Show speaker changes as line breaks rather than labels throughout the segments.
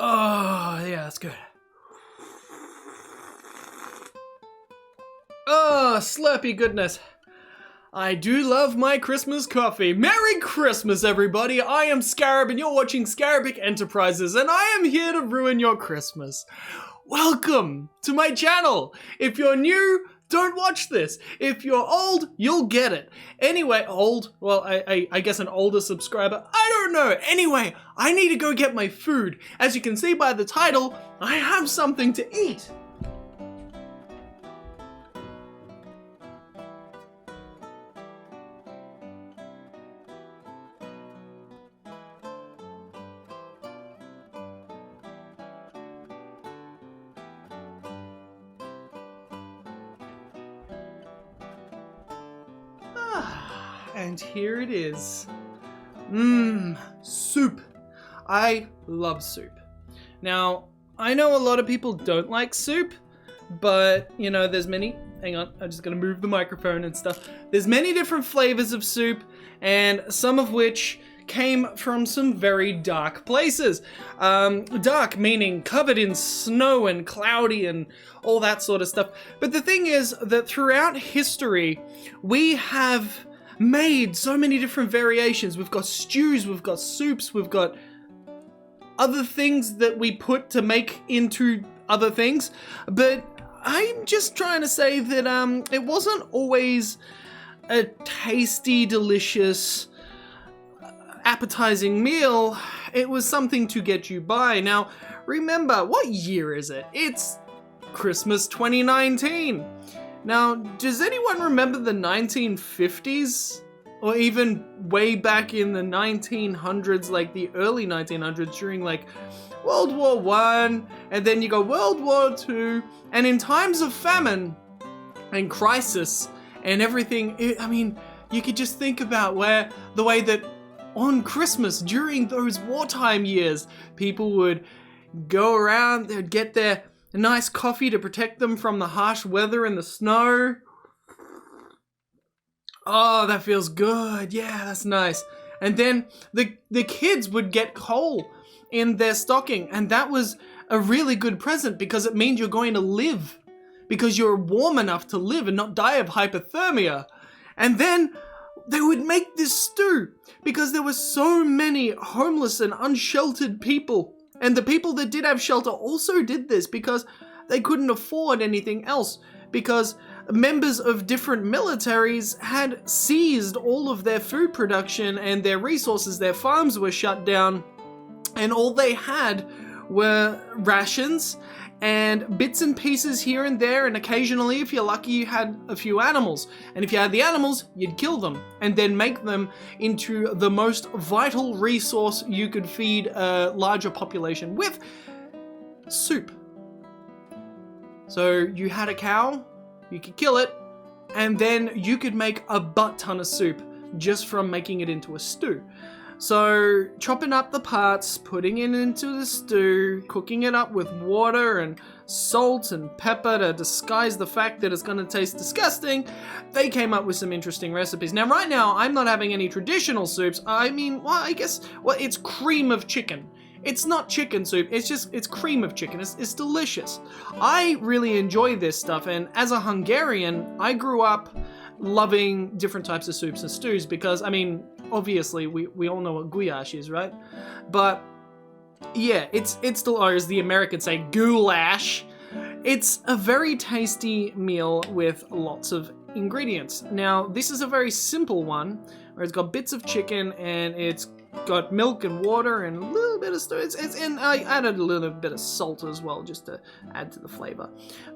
Oh, yeah, that's good. Oh, slurpy goodness. I do love my Christmas coffee. Merry Christmas, everybody. I am Scarab, and you're watching Scarabic Enterprises, and I am here to ruin your Christmas. Welcome to my channel. If you're new, don't watch this. If you're old, you'll get it. Anyway, old? Well, I guess an older subscriber. I don't know. Anyway, I need to go get my food. As you can see by the title, I have something to eat. And here it is. Soup. I love soup. Now, I know a lot of people don't like soup, but, you know, there's many... Hang on, I'm just gonna move the microphone and stuff. There's many different flavors of soup, and some of which came from some very dark places. Dark meaning covered in snow and cloudy and all that sort of stuff. But the thing is that throughout history, we have made so many different variations. We've got stews, we've got soups, we've got other things that we put to make into other things. But I'm just trying to say that it wasn't always a tasty, delicious, appetizing meal. It was something to get you by. Now, remember, what year is it? It's Christmas 2019. Now, does anyone remember the 1950s? Or even way back in the 1900s, like the early 1900s, during like World War I, and then you go World War II, and in times of famine and crisis and everything, I mean, you could just think about the way that on Christmas, during those wartime years, people would go around, they'd get their nice coffee to protect them from the harsh weather and the snow. Oh, that feels good. Yeah, that's nice. And then the kids would get coal in their stocking, and that was a really good present because it means you're going to live, because you're warm enough to live and not die of hypothermia. And then they would make this stew because there were so many homeless and unsheltered people. And the people that did have shelter also did this because they couldn't afford anything else, because members of different militaries had seized all of their food production and their resources. Their farms were shut down, and all they had were rations and bits and pieces here and there, and occasionally, if you're lucky, you had a few animals. And if you had the animals, you'd kill them and then make them into the most vital resource you could feed a larger population with: soup. So you had a cow, you could kill it, and then you could make a butt ton of soup just from making it into a stew. So chopping up the parts, putting it into the stew, cooking it up with water and salt and pepper to disguise the fact that it's going to taste disgusting, they came up with some interesting recipes. Now, right now, I'm not having any traditional soups. I mean, well, I guess, well, it's cream of chicken. It's not chicken soup, it's cream of chicken. It's delicious. I really enjoy this stuff, and as a Hungarian, I grew up loving different types of soups and stews because, I mean, obviously, we all know what goulash is, right? But, yeah, it's still, or as the Americans say, goulash. It's a very tasty meal with lots of ingredients. Now, this is a very simple one, where it's got bits of chicken, and it's got milk and water and a little bit of stew. And I added a little bit of salt as well, just to add to the flavor.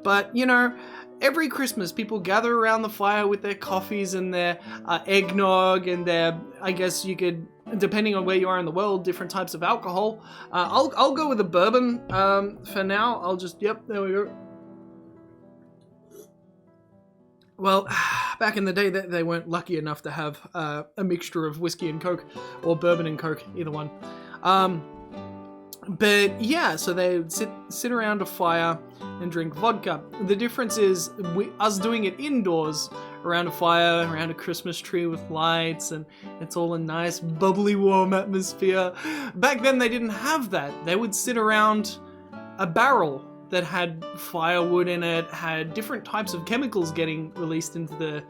But, you know, every Christmas people gather around the fire with their coffees and their eggnog and their, I guess you could, depending on where you are in the world, different types of alcohol. I'll go with a bourbon for now. I'll just, yep, there we go. Well, back in the day, they weren't lucky enough to have a mixture of whiskey and Coke, or bourbon and Coke, either one. But yeah, so they would sit around a fire, and drink vodka. The difference is us doing it indoors, around a fire, around a Christmas tree with lights, and it's all a nice, bubbly, warm atmosphere. Back then, they didn't have that. They would sit around a barrel that had firewood in it, had different types of chemicals getting released into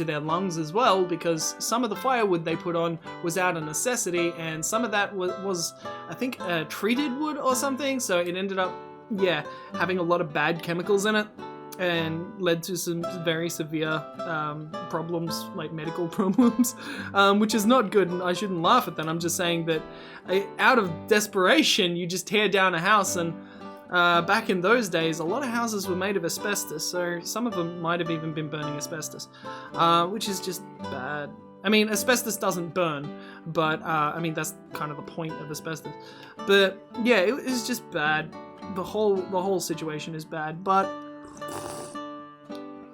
their lungs as well, because some of the firewood they put on was out of necessity, and some of that was I think, treated wood or something, so it ended up, yeah, having a lot of bad chemicals in it, and led to some very severe problems, like medical problems, which is not good, and I shouldn't laugh at that. I'm just saying that out of desperation, you just tear down a house, and back in those days, a lot of houses were made of asbestos, so some of them might have even been burning asbestos, which is just bad. I mean, asbestos doesn't burn, but I mean, that's kind of the point of asbestos. But yeah, it was just bad. The whole situation is bad. But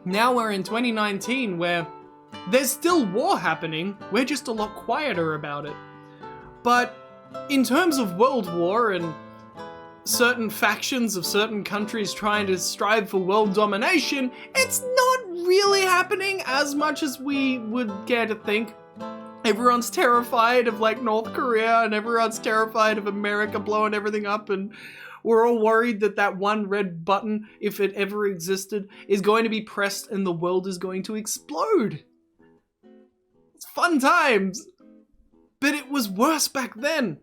now we're in 2019, where there's still war happening. We're just a lot quieter about it. But in terms of World War and certain factions of certain countries trying to strive for world domination, it's not really happening as much as we would care to think. Everyone's terrified of like North Korea, and everyone's terrified of America blowing everything up, and we're all worried that that one red button, if it ever existed, is going to be pressed and the world is going to explode. It's fun times, but it was worse back then.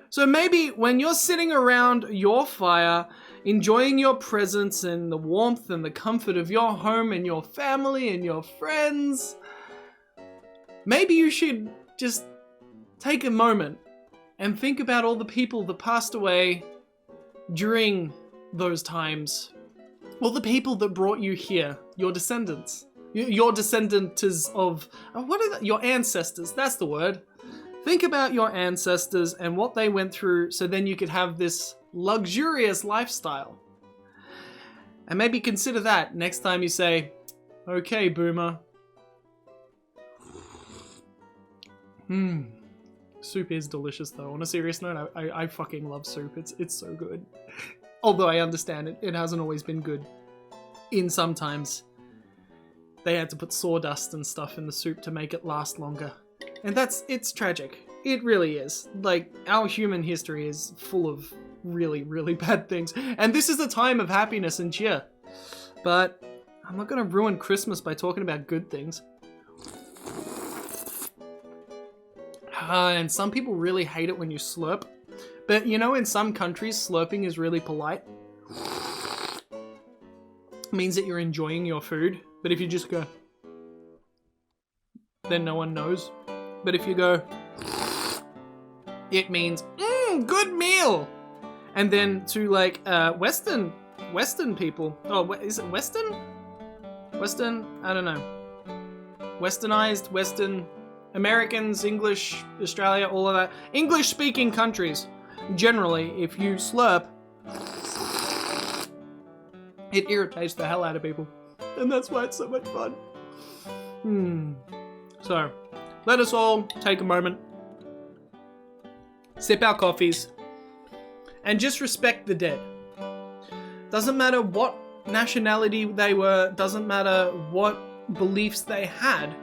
So maybe when you're sitting around your fire, enjoying your presents and the warmth and the comfort of your home and your family and your friends, maybe you should just take a moment and think about all the people that passed away during those times. All the people that brought you here, your descendants. Your descendants of, what are your ancestors, that's the word. Think about your ancestors and what they went through, so then you could have this luxurious lifestyle. And maybe consider that next time you say, okay, boomer. Soup is delicious though. On a serious note, I fucking love soup. It's so good. Although I understand it hasn't always been good. In some times, they had to put sawdust and stuff in the soup to make it last longer. And it's tragic. It really is. Like, our human history is full of really, really bad things. And this is a time of happiness and cheer. But I'm not going to ruin Christmas by talking about good things. And some people really hate it when you slurp. But you know, in some countries, slurping is really polite. It means that you're enjoying your food. But if you just go, then no one knows. But if you go, it means, good meal. And then to like Western people, oh, is it Western? Western, I don't know. Westernized, Western, Americans, English, Australia, all of that. English speaking countries, generally, if you slurp, it irritates the hell out of people. And that's why it's so much fun. So, let us all take a moment, sip our coffees, and just respect the dead. Doesn't matter what nationality they were, doesn't matter what beliefs they had,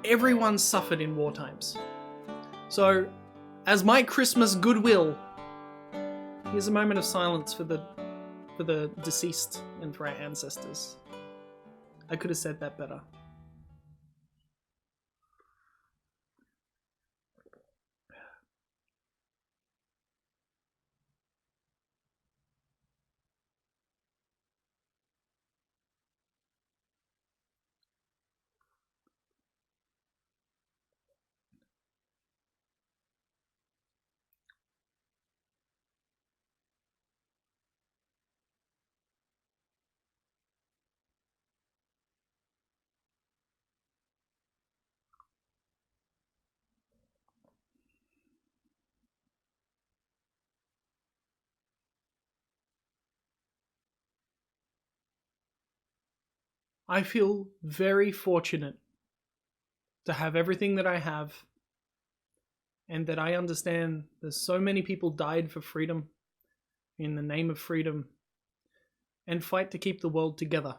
everyone suffered in war times. So, as my Christmas goodwill, here's a moment of silence for the deceased and for our ancestors. I could have said that better. I feel very fortunate to have everything that I have, and that I understand there's so many people died for freedom, in the name of freedom, and fight to keep the world together.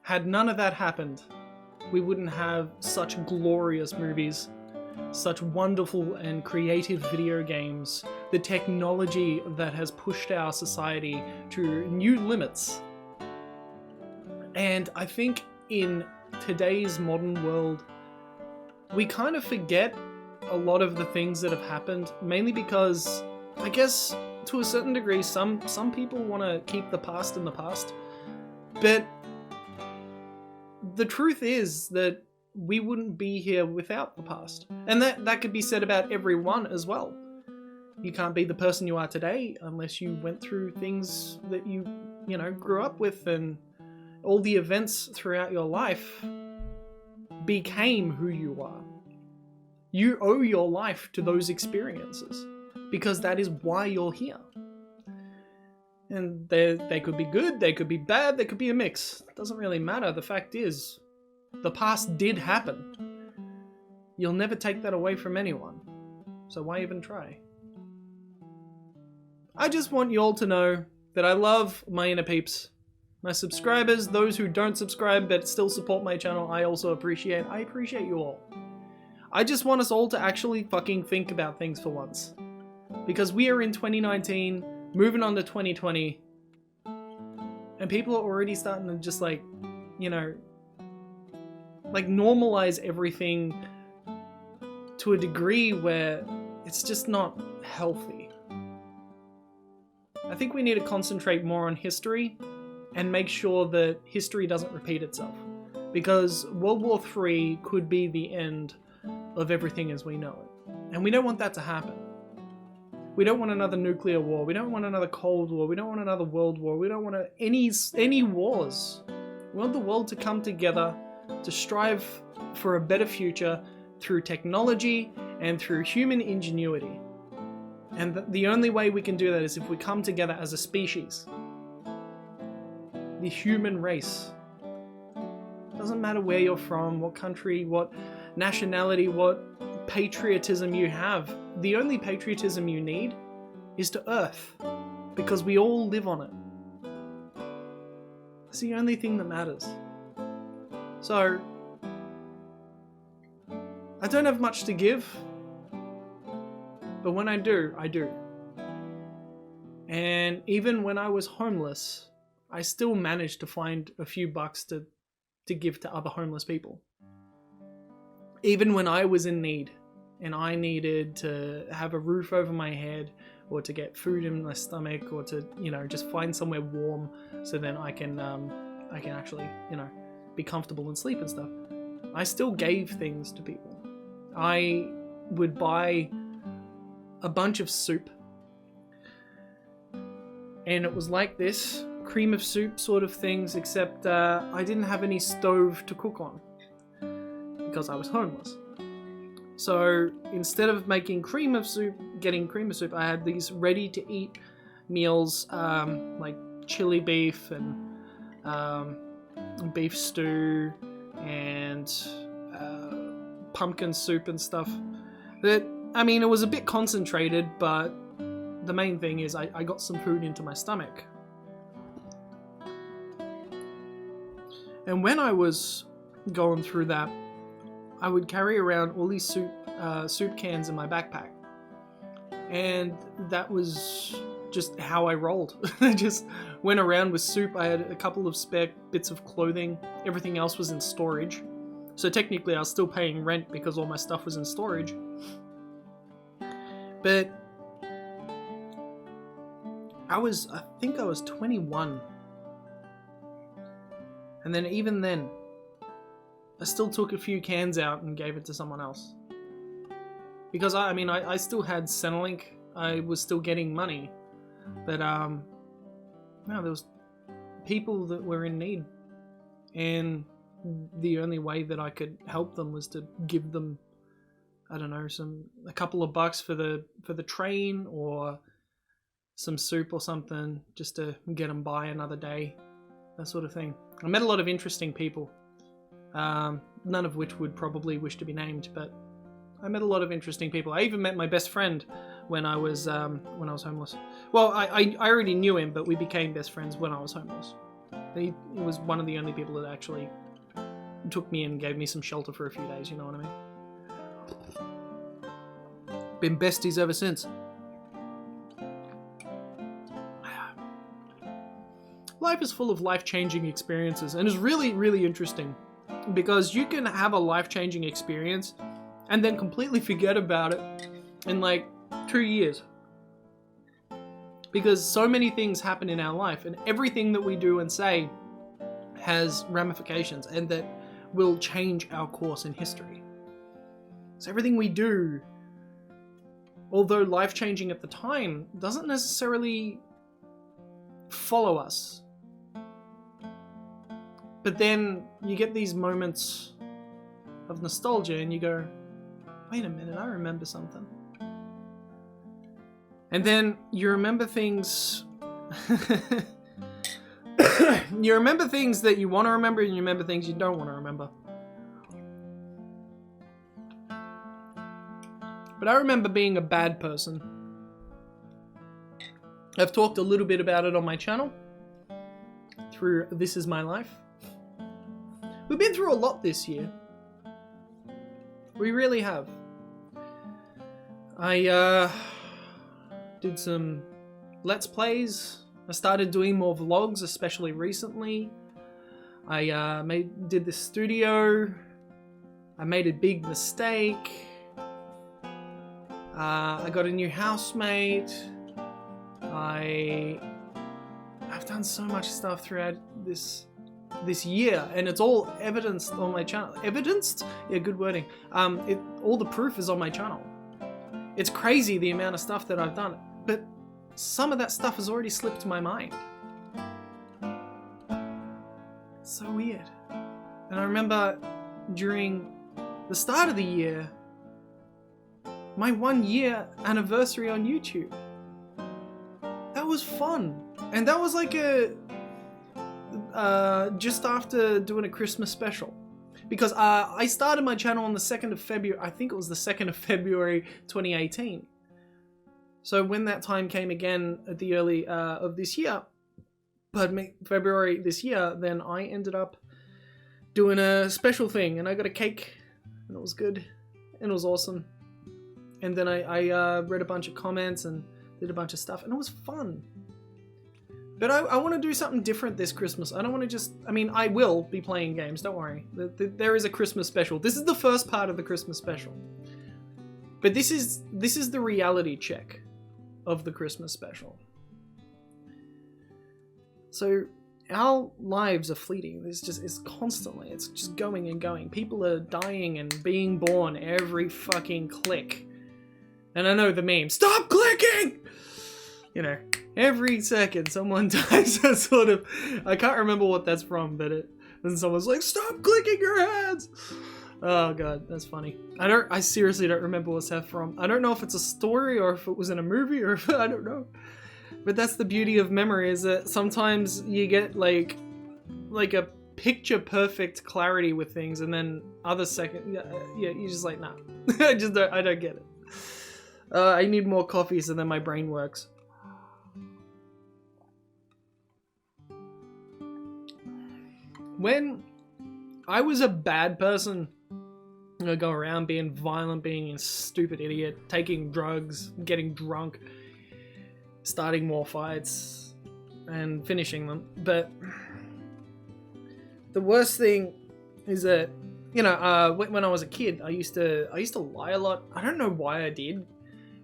Had none of that happened, we wouldn't have such glorious movies, such wonderful and creative video games, the technology that has pushed our society to new limits. And I think in today's modern world, we kind of forget a lot of the things that have happened, mainly because, I guess, to a certain degree, some people want to keep the past in the past. But the truth is that we wouldn't be here without the past. And that could be said about everyone as well. You can't be the person you are today unless you went through things that you grew up with, and all the events throughout your life became who you are. You owe your life to those experiences because that is why you're here. And they could be good, they could be bad, they could be a mix. It doesn't really matter. The fact is, the past did happen. You'll never take that away from anyone. So why even try? I just want you all to know that I love my inner peeps. My subscribers, those who don't subscribe but still support my channel, I also appreciate. I appreciate you all. I just want us all to actually fucking think about things for once. Because we are in 2019, moving on to 2020, and people are already starting to just normalize everything to a degree where it's just not healthy. I think we need to concentrate more on history and make sure that history doesn't repeat itself. Because World War III could be the end of everything as we know it. And we don't want that to happen. We don't want another nuclear war. We don't want another Cold War. We don't want another World War. We don't want any wars. We want the world to come together to strive for a better future through technology and through human ingenuity. And the only way we can do that is if we come together as a species. The human race. Doesn't matter where you're from, what country, what nationality, what patriotism you have. The only patriotism you need is to Earth, because we all live on it. It's the only thing that matters. So, I don't have much to give, but when I do, I do. And even when I was homeless, I still managed to find a few bucks to give to other homeless people. Even when I was in need and I needed to have a roof over my head or to get food in my stomach or to, just find somewhere warm so then I can actually, be comfortable and sleep and stuff. I still gave things to people. I would buy a bunch of soup, and it was like this cream of soup sort of things, except I didn't have any stove to cook on because I was homeless. So instead of making getting cream of soup, I had these ready to eat meals, like chili beef and beef stew and pumpkin soup and stuff. It was a bit concentrated, but the main thing is I got some food into my stomach. And when I was going through that, I would carry around all these soup cans in my backpack. And that was just how I rolled. I just went around with soup. I had a couple of spare bits of clothing. Everything else was in storage. So technically I was still paying rent because all my stuff was in storage. But I think I was 21. And then even then, I still took a few cans out and gave it to someone else. Because I still had Centrelink. I was still getting money. But there was people that were in need. And the only way that I could help them was to give them, I don't know, a couple of bucks for the train or some soup or something just to get them by another day, that sort of thing. I met a lot of interesting people, none of which would probably wish to be named, but I met a lot of interesting people. I even met my best friend when I was homeless. Well, I already knew him, but we became best friends when I was homeless. He was one of the only people that actually took me and gave me some shelter for a few days, you know what I mean? Been besties ever since. Life is full of life-changing experiences, and it's really, really interesting because you can have a life-changing experience and then completely forget about it in like 2 years. Because so many things happen in our life, and everything that we do and say has ramifications and that will change our course in history. So everything we do, although life-changing at the time, doesn't necessarily follow us. But then you get these moments of nostalgia and you go, wait a minute, I remember something. And then you remember things you remember things that you want to remember, and you remember things you don't want to remember. But I remember being a bad person. I've talked a little bit about it on my channel through This Is My Life. We've been through a lot this year. We really have. I did some Let's Plays. I started doing more vlogs, especially recently. I did the studio. I made a big mistake. I got a new housemate. I've done so much stuff throughout this year, and it's all evidenced on my channel. Evidenced? Yeah, good wording. All the proof is on my channel. It's crazy the amount of stuff that I've done, but some of that stuff has already slipped my mind. It's so weird. And I remember during the start of the year, my 1 year anniversary on YouTube. That was fun. And that was like just after doing a Christmas special. Because I started my channel on the 2nd of February, I think it was the 2nd of February 2018. So when that time came again at the early of this year, February this year, then I ended up doing a special thing, and I got a cake, and it was good, and it was awesome. And then I read a bunch of comments and did a bunch of stuff, and it was fun. But I want to do something different this Christmas. I don't want to just... I mean, I will be playing games, don't worry. There is a Christmas special. This is the first part of the Christmas special. But this is the reality check of the Christmas special. So our lives are fleeting. It's constantly. It's just going and going. People are dying and being born every fucking click. And I know the meme. Stop clicking! You know, every second someone dies. That sort of... I can't remember what that's from, but then someone's like, stop clicking your hands! Oh god, that's funny. I seriously don't remember what's that from. I don't know if it's a story or if it was in a movie or if... I don't know. But that's the beauty of memory, is that sometimes you get like a picture perfect clarity with things, and then other second... Yeah, you're just like, nah. I don't get it. I need more coffee so then my brain works. When I was a bad person, I go around being violent, being a stupid idiot, taking drugs, getting drunk, starting more fights, and finishing them. But the worst thing is that, you know, when I was a kid, I used to lie a lot. I don't know why I did,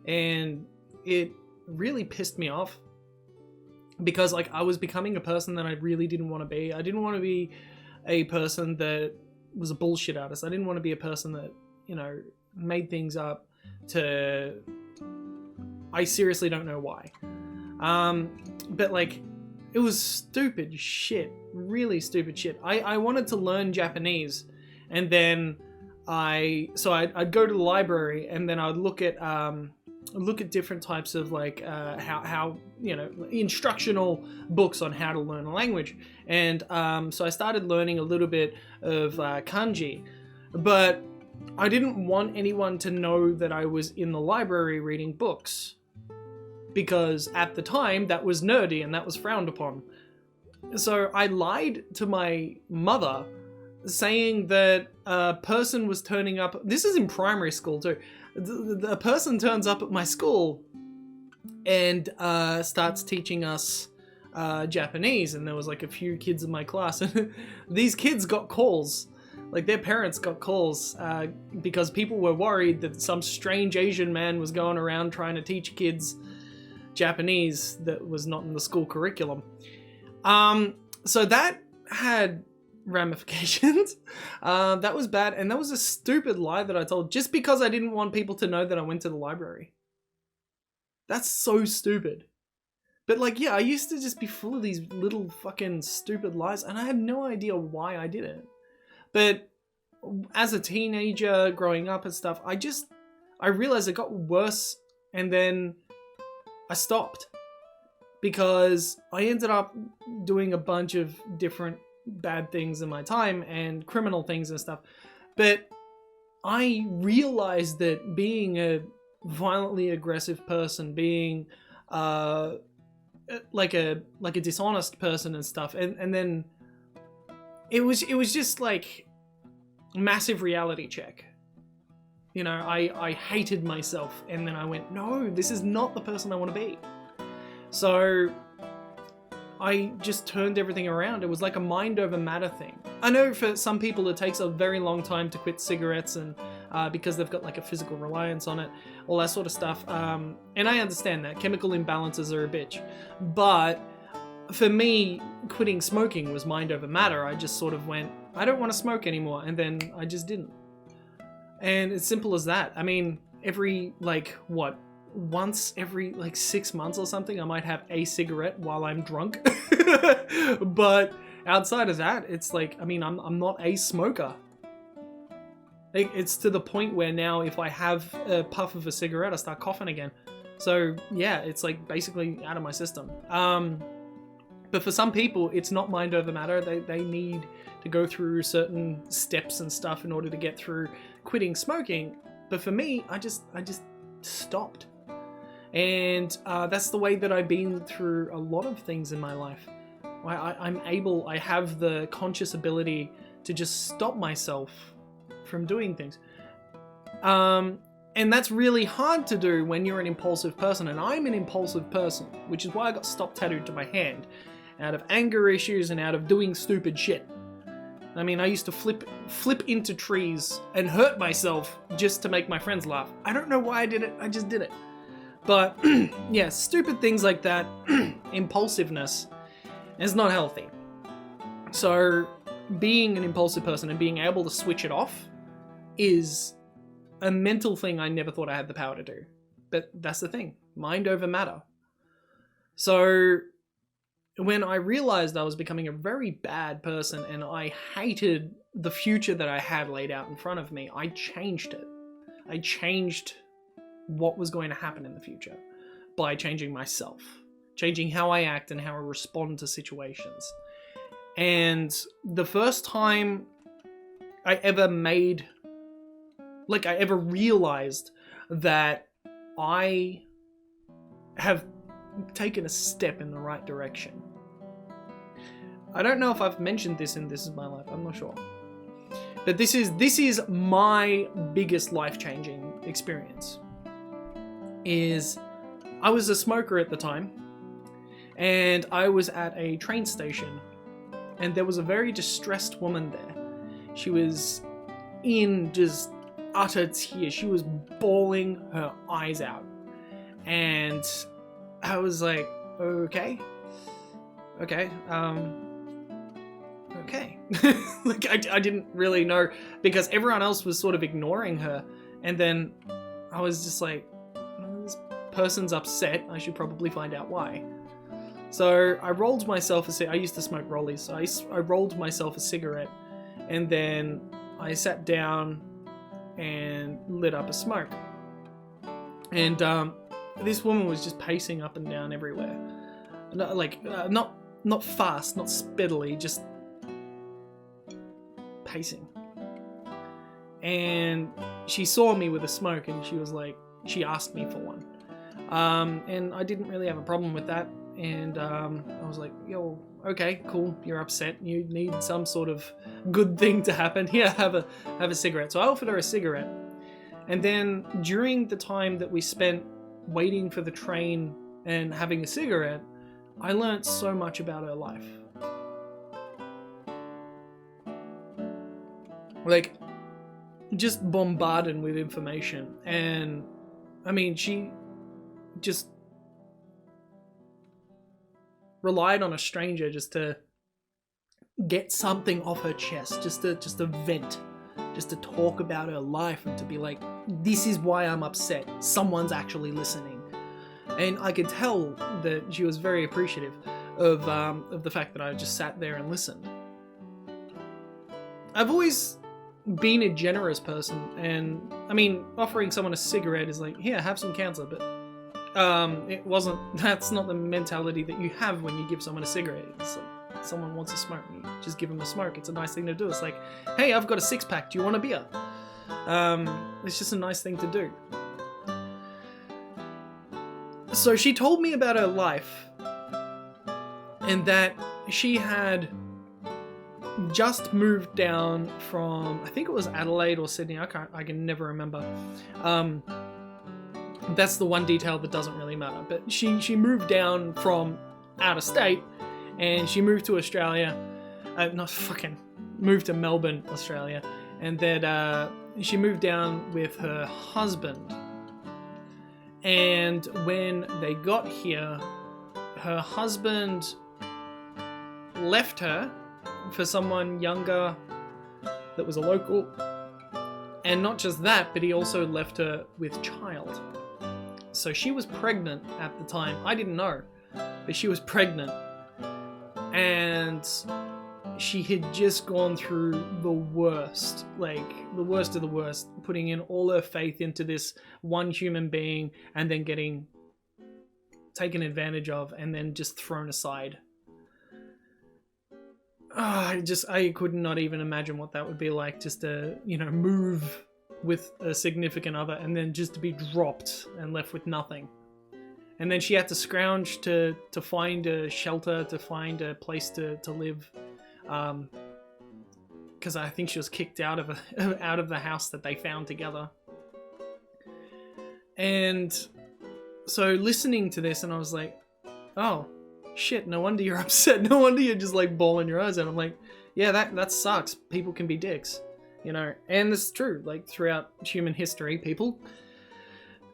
and it really pissed me off. Because like I was becoming a person that I really didn't want to be. I didn't want to be a person that was a bullshit artist. I didn't want to be a person that, you know, made things up to... I seriously don't know why. But like, it was stupid shit. Really stupid shit. I wanted to learn Japanese, and then I'd go to the library, and then I'd look at different types of like how you know, instructional books on how to learn a language, and so I started learning a little bit of kanji, but I didn't want anyone to know that I was in the library reading books, because at the time that was nerdy and that was frowned upon. So I lied to my mother, saying that a person was turning up. This is in primary school too. The person turns up at my school and starts teaching us Japanese, and there was like a few kids in my class, and these kids got calls. Like, their parents got calls because people were worried that some strange Asian man was going around trying to teach kids Japanese that was not in the school curriculum. So that had ramifications. That was bad, and that was a stupid lie that I told just because I didn't want people to know that I went to the library. That's so stupid. But like, yeah, I used to just be full of these little fucking stupid lies, and I had no idea why I did it. But as a teenager growing up and stuff, I realized it got worse, and then I stopped because I ended up doing a bunch of different bad things in my time and criminal things and stuff. But I realized that being a violently aggressive person, being like a dishonest person and stuff, and then it was just like massive reality check. You know, I hated myself, and then I went, no, this is not the person I want to be. So I just turned everything around. It was like a mind over matter thing. I know for some people it takes a very long time to quit cigarettes, and because they've got like a physical reliance on it, all that sort of stuff. And I understand that chemical imbalances are a bitch, but for me, quitting smoking was mind over matter. I just sort of went, I don't want to smoke anymore, and then I just didn't. And it's simple as that. I mean, every once every 6 months or something, I might have a cigarette while I'm drunk. But outside of that, it's like, I mean, I'm not a smoker. It's to the point where now if I have a puff of a cigarette, I start coughing again. So yeah, it's like basically out of my system. But for some people, it's not mind over matter. They need to go through certain steps and stuff in order to get through quitting smoking. But for me, I just stopped. And that's the way that I've been through a lot of things in my life. I have the conscious ability to just stop myself from doing things. And that's really hard to do when you're an impulsive person. And I'm an impulsive person, which is why I got stop tattooed to my hand, out of anger issues and out of doing stupid shit. I mean, I used to flip into trees and hurt myself just to make my friends laugh. I don't know why I did it, I just did it. But yeah, stupid things like that, impulsiveness, is not healthy. So being an impulsive person and being able to switch it off is a mental thing I never thought I had the power to do. But that's the thing, mind over matter. So when I realized I was becoming a very bad person and I hated the future that I had laid out in front of me, I changed it. I changed what was going to happen in the future by changing myself, changing how I act and how I respond to situations. And the first time I ever realized that I have taken a step in the right direction. I don't know if I've mentioned this in This Is My Life, I'm not sure. But this is my biggest life-changing experience. I was a smoker at the time, and I was at a train station, and there was a very distressed woman there. She was in just utter tears. She was bawling her eyes out. And I was like, okay. Okay. Like, I didn't really know, because everyone else was sort of ignoring her. And then I was just like, this person's upset. I should probably find out why. So I rolled myself I used to smoke rollies. So I rolled myself a cigarette, and then I sat down and lit up a smoke. And this woman was just pacing up and down everywhere. Not fast, not speedily, just pacing. and she saw me with a smoke, and she asked me for one. And I didn't really have a problem with that. And I was like, yo, okay, cool, you're upset. You need some sort of good thing to happen. Here, have a cigarette. So I offered her a cigarette. And then during the time that we spent waiting for the train and having a cigarette, I learned so much about her life. Like, just bombarded with information. And I mean, she just relied on a stranger just to get something off her chest, just to vent, just to talk about her life, and to be like, this is why I'm upset. Someone's actually listening. And I could tell that she was very appreciative of the fact that I just sat there and listened. I've always been a generous person, and I mean, offering someone a cigarette is like, here, have some cancer, but that's not the mentality that you have when you give someone a cigarette. It's like, someone wants a smoke, you just give them a smoke. It's a nice thing to do. It's like, hey, I've got a 6-pack, do you want a beer? It's just a nice thing to do. So she told me about her life, and that she had just moved down from, I think it was Adelaide or Sydney, I can never remember. That's the one detail that doesn't really matter. But she moved down from out of state, and she moved to Australia. Moved to Melbourne, Australia. And then she moved down with her husband. And when they got here, her husband left her for someone younger that was a local. And not just that, but he also left her with child. So she was pregnant at the time. I didn't know, but she was pregnant. And she had just gone through the worst, like the worst of the worst, putting in all her faith into this one human being and then getting taken advantage of and then just thrown aside. I could not even imagine what that would be like, just to, move with a significant other and then just to be dropped and left with nothing. And then she had to scrounge to find a shelter, to find a place to live. Because I think she was kicked out of the house that they found together. And so listening to this, and I was like, oh shit, no wonder you're upset. No wonder you're just like bawling your eyes out. I'm like, yeah, that sucks. People can be dicks, and this is true. Like, throughout human history, people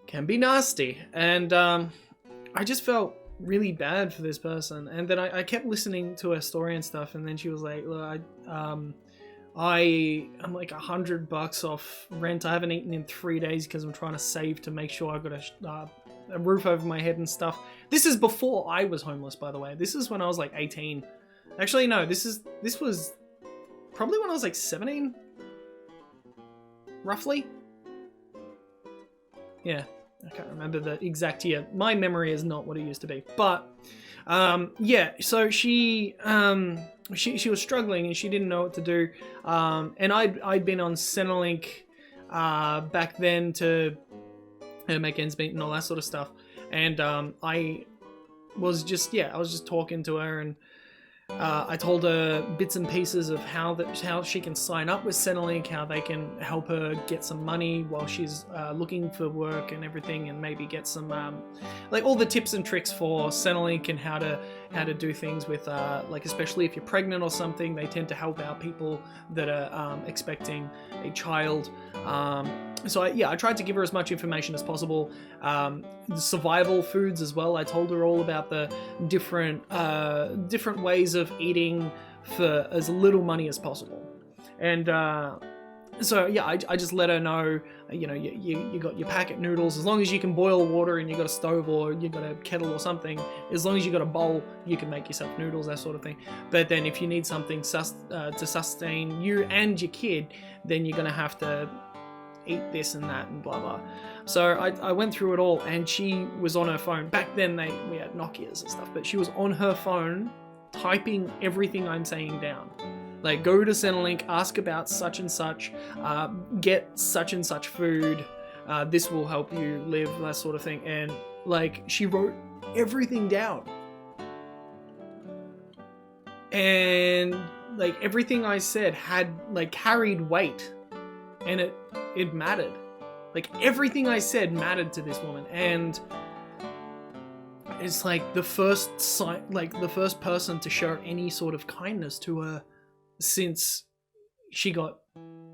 can be nasty. And I just felt really bad for this person. And then I kept listening to her story and stuff, and then she was like, look, I'm like $100 off rent. I haven't eaten in 3 days because I'm trying to save to make sure I've got a roof over my head and stuff. This is before I was homeless, by the way. This is when I was like 18. Actually, no, this was probably when I was like 17, roughly. Yeah, I can't remember the exact year. My memory is not what it used to be. But yeah, so she was struggling and she didn't know what to do. And I'd been on Centrelink back then to make ends meet and all that sort of stuff. And I was just talking to her, and I told her bits and pieces of how she can sign up with Centrelink, how they can help her get some money while she's looking for work and everything, and maybe get some like all the tips and tricks for Centrelink and how to do things with like, especially if you're pregnant or something. They tend to help out people that are expecting a child. So I tried to give her as much information as possible. The survival foods as well. I told her all about the different ways of eating for as little money as possible. And so yeah, I just let her know, you got your packet noodles. As long as you can boil water and you got a stove or you got a kettle or something, as long as you got a bowl, you can make yourself noodles, that sort of thing. But then if you need something to sustain you and your kid, then you're gonna have to eat this and that and blah blah. So I went through it all, and she was on her phone. Back then we had Nokias and stuff, but she was on her phone typing everything I'm saying down. Like, go to Centrelink, ask about such and such, get such and such food, this will help you live, that sort of thing. And like, she wrote everything down. And like, everything I said had like carried weight, and it mattered. Like, everything I said mattered to this woman. And it's like the first person to show any sort of kindness to her since she got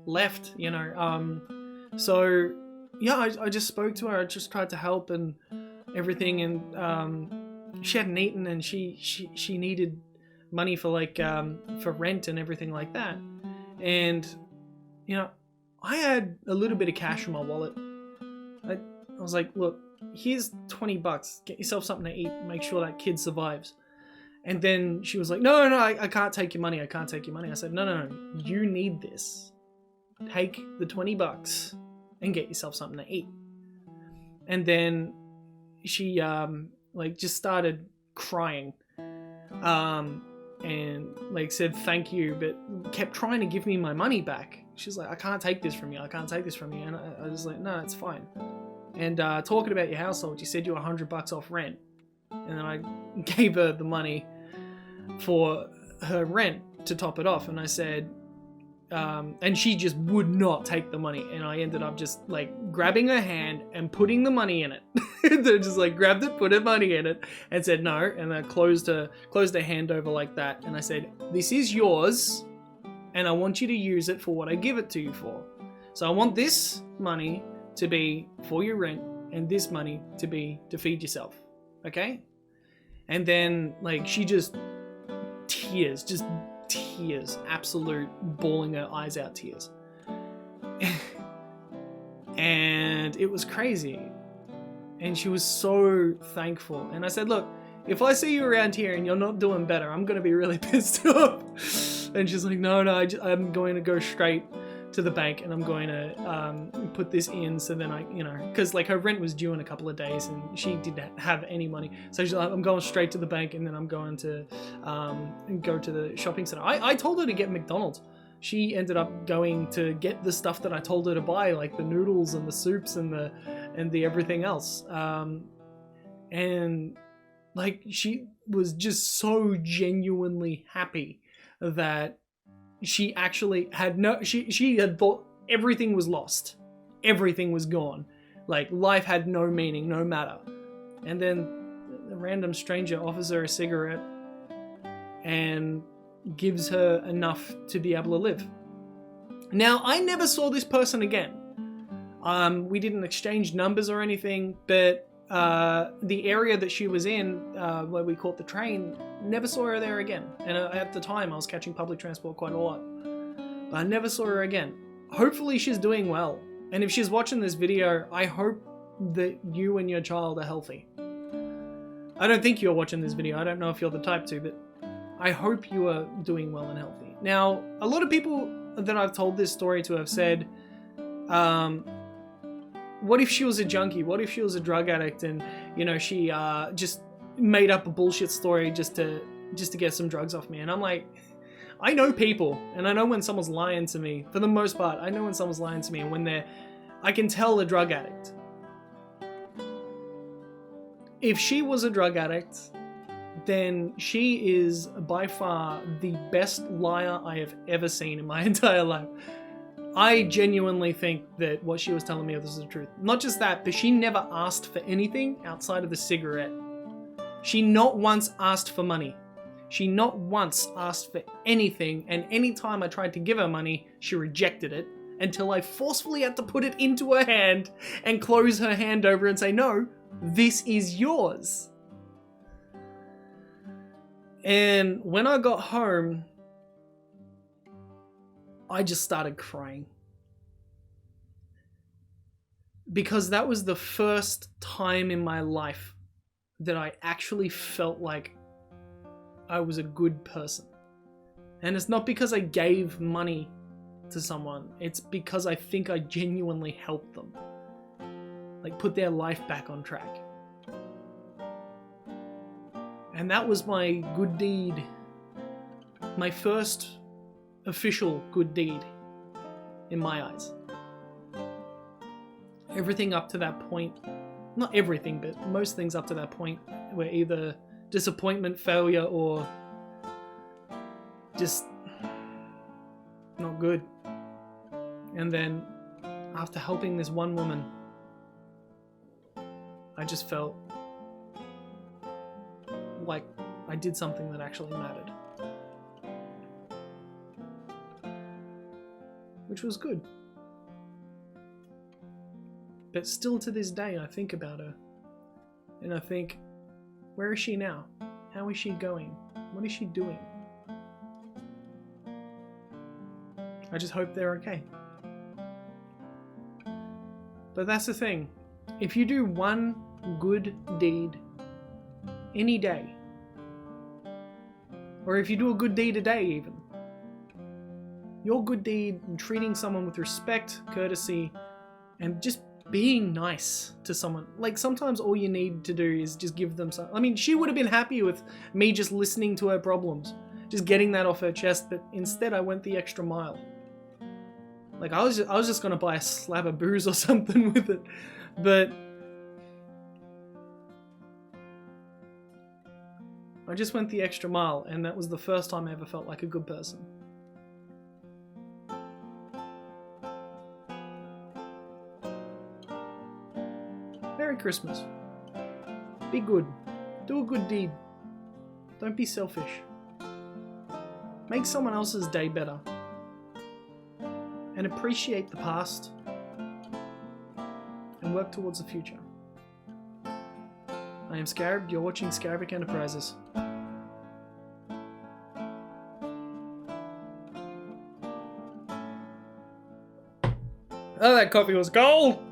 left, you know. So yeah, I just spoke to her. I just tried to help and everything. And she hadn't eaten, and she needed money for like for rent and everything like that. And you know, I had a little bit of cash in my wallet. I was like, look, here's $20. Get yourself something to eat. Make sure that kid survives. And then she was like, no, I can't take your money. I can't take your money. I said, no, you need this. Take the $20 and get yourself something to eat. And then she like just started crying, and like said thank you, but kept trying to give me my money back. She's like, I can't take this from you. I can't take this from you. And I was like, no, it's fine. And talking about your household, you said you were $100 off rent. And then I gave her the money for her rent to top it off. And I said, and she just would not take the money. And I ended up just like grabbing her hand and putting the money in it. They just like grabbed it, put her money in it, and said no. And I closed her hand over like that. And I said, this is yours, and I want you to use it for what I give it to you for. So I want this money to be for your rent, and this money to be to feed yourself. Okay? And then like she just tears, absolute bawling her eyes out tears. And it was crazy. And she was so thankful. And I said, look, if I see you around here and you're not doing better, I'm going to be really pissed off. And she's like, no, I'm going to go straight to the bank, and I'm going to put this in so then I, you know, because like her rent was due in a couple of days and she didn't have any money. So she's like, I'm going straight to the bank, and then I'm going to go to the shopping center. I told her to get McDonald's. She ended up going to get the stuff that I told her to buy, like the noodles and the soups and the everything else. And like she was just so genuinely happy that she actually had she had thought everything was lost. Everything was gone. Like life had no meaning, no matter. And then a random stranger offers her a cigarette and gives her enough to be able to live. Now, I never saw this person again. We didn't exchange numbers or anything, but the area that she was in, where we caught the train, never saw her there again. And at the time, I was catching public transport quite a lot. But I never saw her again. Hopefully she's doing well. And if she's watching this video, I hope that you and your child are healthy. I don't think you're watching this video. I don't know if you're the type to, but I hope you are doing well and healthy. Now, a lot of people that I've told this story to have said, what if she was a junkie? What if she was a drug addict and, you know, she just made up a bullshit story just to get some drugs off me? And I'm like, I know people, and I know when someone's lying to me. For the most part, I know when someone's lying to me, and when I can tell a drug addict. If she was a drug addict, then she is by far the best liar I have ever seen in my entire life. I genuinely think that what she was telling me was the truth. Not just that, but she never asked for anything outside of the cigarette. She not once asked for money. She not once asked for anything, and any time I tried to give her money, she rejected it, until I forcefully had to put it into her hand and close her hand over and say, no, this is yours. And when I got home, I just started crying. Because that was the first time in my life that I actually felt like I was a good person. And it's not because I gave money to someone. It's because I think I genuinely helped them. Like put their life back on track. And that was my good deed. My first official good deed in my eyes. Everything up to that point, not everything, but most things up to that point were either disappointment, failure, or just not good. And then after helping this one woman, I just felt like I did something that actually mattered. Which was good. But still to this day I think about her. And I think, where is she now? How is she going? What is she doing? I just hope they're okay. But that's the thing. If you do one good deed any day, or if you do a good deed a day even, your good deed in treating someone with respect, courtesy, and just being nice to someone. Like, sometimes all you need to do is just give them some. I mean, she would have been happy with me just listening to her problems, just getting that off her chest, but instead I went the extra mile. Like, I was just gonna buy a slab of booze or something with it, but I just went the extra mile, and that was the first time I ever felt like a good person. Merry Christmas. Be good. Do a good deed. Don't be selfish. Make someone else's day better. And appreciate the past. And work towards the future. I am Scarab, you're watching Scarabic Enterprises. Oh, that coffee was cold!